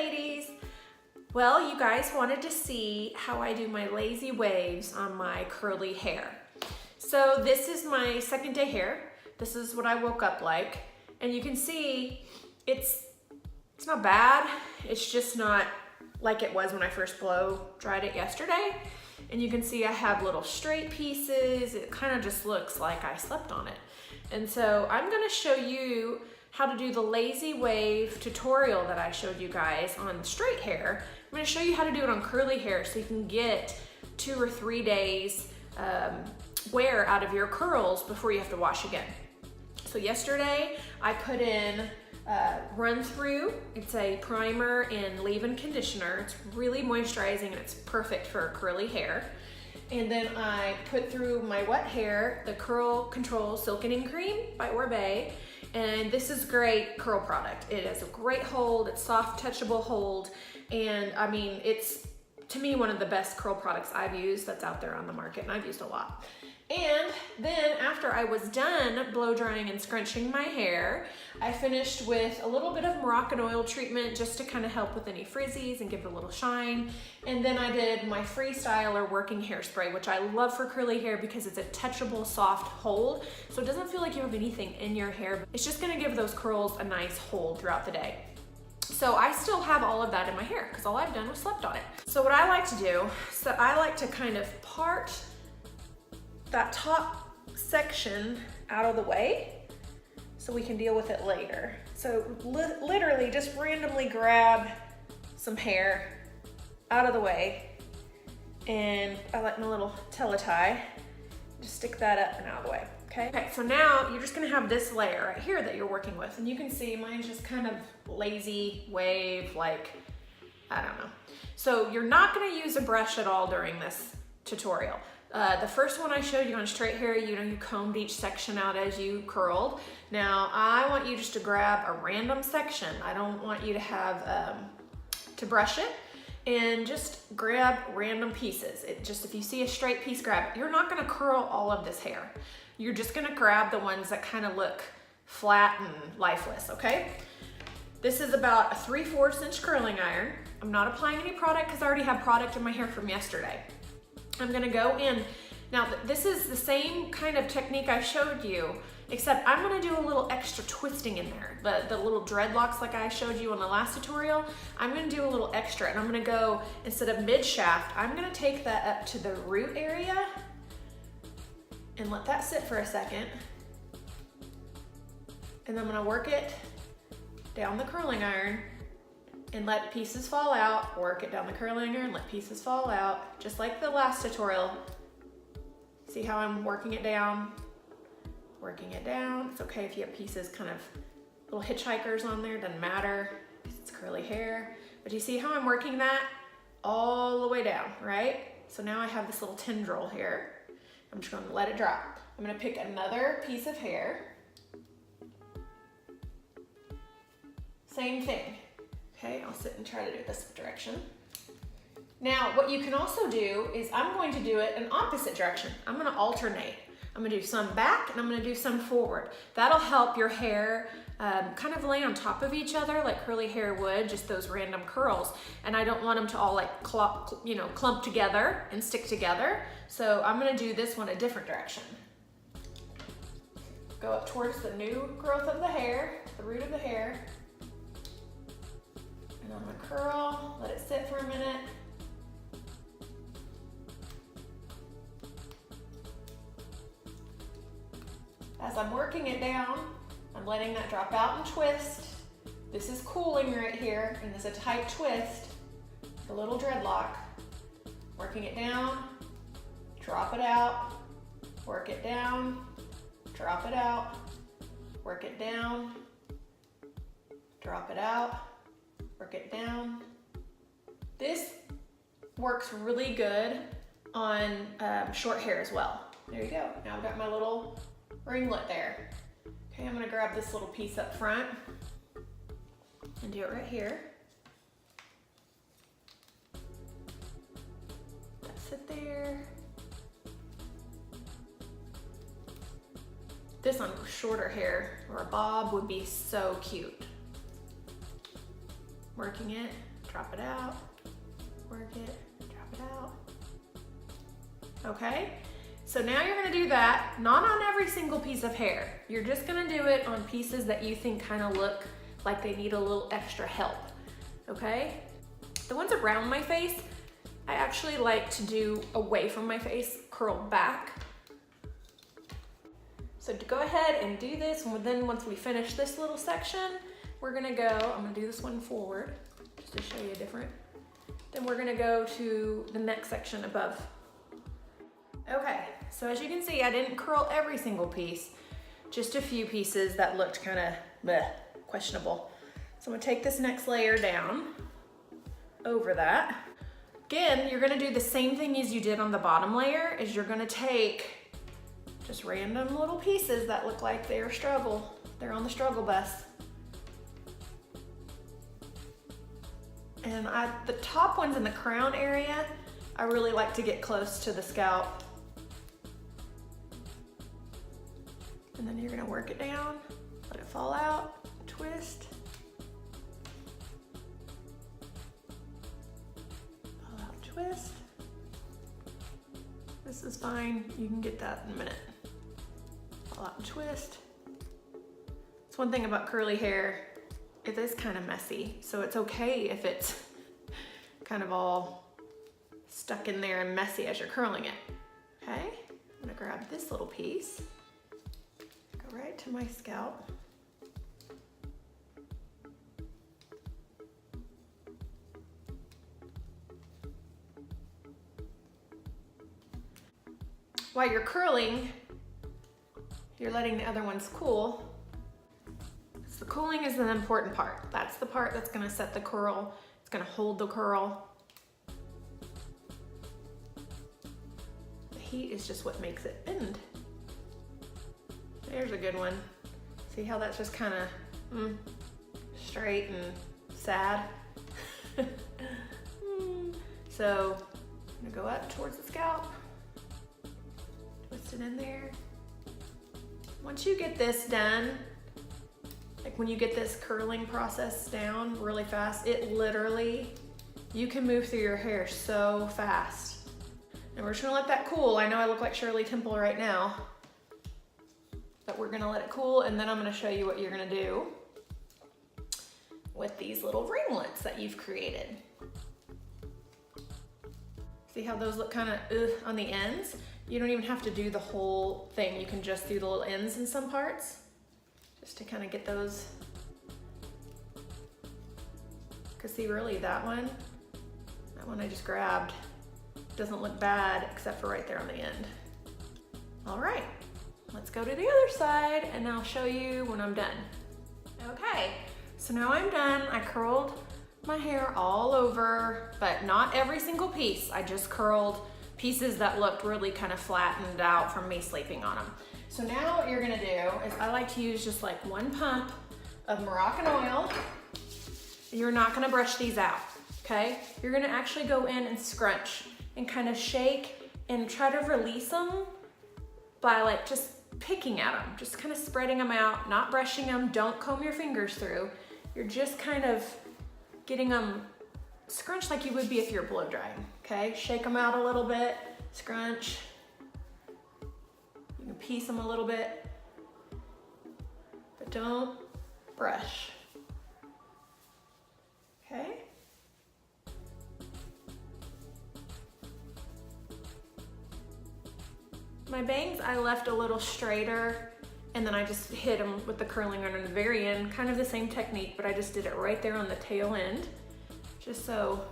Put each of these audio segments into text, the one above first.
ladies. Well, you guys wanted to see how I do my lazy waves on my curly hair. So this is my second day hair. This is what I woke up like. And you can see it's not bad. It's just not like it was when I first blow dried it yesterday. And you can see I have little straight pieces. It kind of just looks like I slept on it. And so I'm gonna show you how to do the lazy wave tutorial that I showed you guys on straight hair. I'm gonna show you how to do it on curly hair so you can get 2 or 3 days wear out of your curls before you have to wash again. So yesterday I put in Run Through. It's a primer in leave-in conditioner. It's really moisturizing and it's perfect for curly hair. And then I put through my wet hair the Curl Control Silkening Cream by Oribe. And this is great curl product. It has a great hold, it's soft, touchable hold. And I mean, it's to me one of the best curl products I've used that's out there on the market, and I've used a lot. And then after I was done blow drying and scrunching my hair, I finished with a little bit of Moroccan oil treatment just to kind of help with any frizzies and give it a little shine. And then I did my Freestyler working hairspray, which I love for curly hair because it's a touchable, soft hold. So it doesn't feel like you have anything in your hair. It's just gonna give those curls a nice hold throughout the day. So I still have all of that in my hair because all I've done was slept on it. So what I like to do, so I like to kind of part that top section out of the way so we can deal with it later. So literally just randomly grab some hair out of the way, and I like my little tele-tie, just stick that up and out of the way, okay? Okay, so now you're just gonna have this layer right here that you're working with, and you can see mine's just kind of lazy wave, like, I don't know. So you're not gonna use a brush at all during this tutorial. The first one I showed you on straight hair, you combed each section out as you curled. Now I want you just to grab a random section. I don't want you to have to brush it, and just grab random pieces. If you see a straight piece, grab it. You're not gonna curl all of this hair. You're just gonna grab the ones that kind of look flat and lifeless, okay? This is about a 3/4 inch curling iron. I'm not applying any product because I already have product in my hair from yesterday. I'm gonna go in. Now this is the same kind of technique I showed you, except I'm gonna do a little extra twisting in there. The little dreadlocks like I showed you on the last tutorial, I'm gonna do a little extra, and I'm gonna go, instead of mid shaft, I'm gonna take that up to the root area and let that sit for a second. And then I'm gonna work it down the curling iron and let pieces fall out, work it down the curling iron, let pieces fall out, just like the last tutorial. See how I'm working it down? Working it down. It's okay if you have pieces kind of little hitchhikers on there, doesn't matter, it's curly hair. But you see how I'm working that all the way down, right? So now I have this little tendril here. I'm just gonna let it drop. I'm gonna pick another piece of hair. Same thing. Okay, I'll sit and try to do it this direction. Now, what you can also do is I'm going to do it in opposite direction. I'm gonna alternate. I'm gonna do some back and I'm gonna do some forward. That'll help your hair kind of lay on top of each other like curly hair would, just those random curls. And I don't want them to all like clump together and stick together. So I'm gonna do this one a different direction. Go up towards the new growth of the hair, the root of the hair. And I'm gonna curl, let it sit for a minute. As I'm working it down, I'm letting that drop out and twist. This is cooling right here, and this is a tight twist, a little dreadlock. Working it down, drop it out, work it down, drop it out, work it down, drop it out, work it down. This works really good on short hair as well. There you go. Now I've got my little ringlet there. Okay, I'm gonna grab this little piece up front and do it right here. That's it there. This on shorter hair or a bob would be so cute. Working it, drop it out, work it, drop it out. Okay, so now you're gonna do that, not on every single piece of hair. You're just gonna do it on pieces that you think kind of look like they need a little extra help, okay? The ones around my face, I actually like to do away from my face, curl back. So to go ahead and do this, and then once we finish this little section, we're gonna go, I'm gonna do this one forward, just to show you different. Then we're gonna go to the next section above. Okay, so as you can see, I didn't curl every single piece, just a few pieces that looked kind of questionable. So I'm gonna take this next layer down over that. Again, you're gonna do the same thing as you did on the bottom layer, is you're gonna take just random little pieces that look like they're on the struggle bus. And the top ones in the crown area, I really like to get close to the scalp. And then you're gonna work it down, let it fall out, twist. Fall out, twist. This is fine, you can get that in a minute. Fall out and twist. It's one thing about curly hair, it is kind of messy, so it's okay if it's kind of all stuck in there and messy as you're curling it. Okay, I'm gonna grab this little piece, go right to my scalp. While you're curling, you're letting the other ones cool. So the cooling is the important part. That's the part that's gonna set the curl. It's gonna hold the curl. The heat is just what makes it bend. There's a good one. See how that's just kind of straight and sad? So I'm gonna go up towards the scalp. Twist it in there. Once you get this done, like when you get this curling process down really fast, it literally, you can move through your hair so fast. And we're just gonna let that cool. I know I look like Shirley Temple right now, but we're gonna let it cool, and then I'm gonna show you what you're gonna do with these little ringlets that you've created. See how those look kind of on the ends? You don't even have to do the whole thing. You can just do the little ends in some parts, just to kind of get those. Cause see, really that one I just grabbed, doesn't look bad except for right there on the end. All right, let's go to the other side and I'll show you when I'm done. Okay, so now I'm done. I curled my hair all over, but not every single piece. I just curled pieces that looked really kind of flattened out from me sleeping on them. So now what you're gonna do is I like to use just like one pump of Moroccan oil. You're not gonna brush these out, okay? You're gonna actually go in and scrunch and kind of shake and try to release them by like just picking at them, just kind of spreading them out, not brushing them. Don't comb your fingers through. You're just kind of getting them scrunched like you would be if you're blow drying, okay? Shake them out a little bit, scrunch. You can piece them a little bit, but don't brush, okay? My bangs, I left a little straighter and then I just hit them with the curling iron on the very end, kind of the same technique, but I just did it right there on the tail end, just so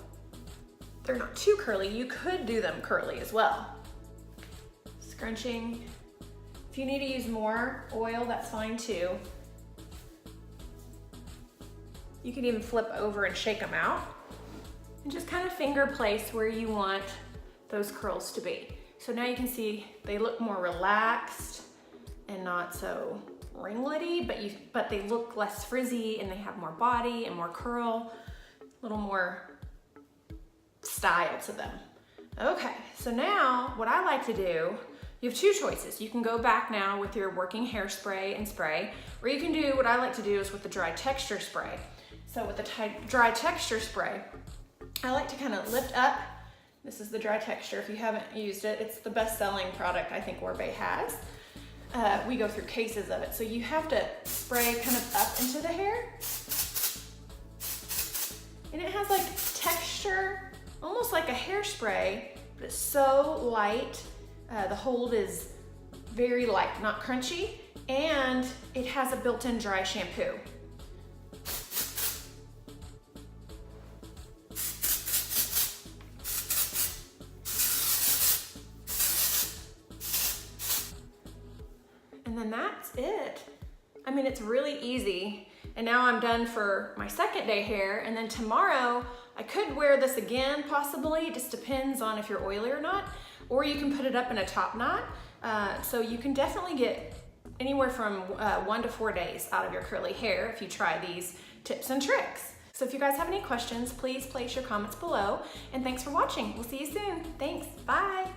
they're not too curly. You could do them curly as well. Scrunching. If you need to use more oil, that's fine too. You can even flip over and shake them out and just kind of finger place where you want those curls to be. So now you can see they look more relaxed and not so ringlety, but they look less frizzy and they have more body and more curl, a little more style to them. Okay, so now what I like to do You have two choices. You can go back now with your working hairspray and spray, or you can do what I like to do is with the dry texture spray. So with the dry texture spray, I like to kind of lift up. This is the dry texture. If you haven't used it, it's the best-selling product I think Oribe has. We go through cases of it. So you have to spray kind of up into the hair. And it has like texture, almost like a hairspray, but it's so light. The hold is very light, not crunchy, and it has a built-in dry shampoo. And then that's it. I mean, it's really easy. And now I'm done for my second day hair. And then tomorrow, I could wear this again, possibly. It just depends on if you're oily or not. Or you can put it up in a top knot. So you can definitely get anywhere from 1 to 4 days out of your curly hair if you try these tips and tricks. So if you guys have any questions, please place your comments below. And thanks for watching. We'll see you soon. Thanks. Bye.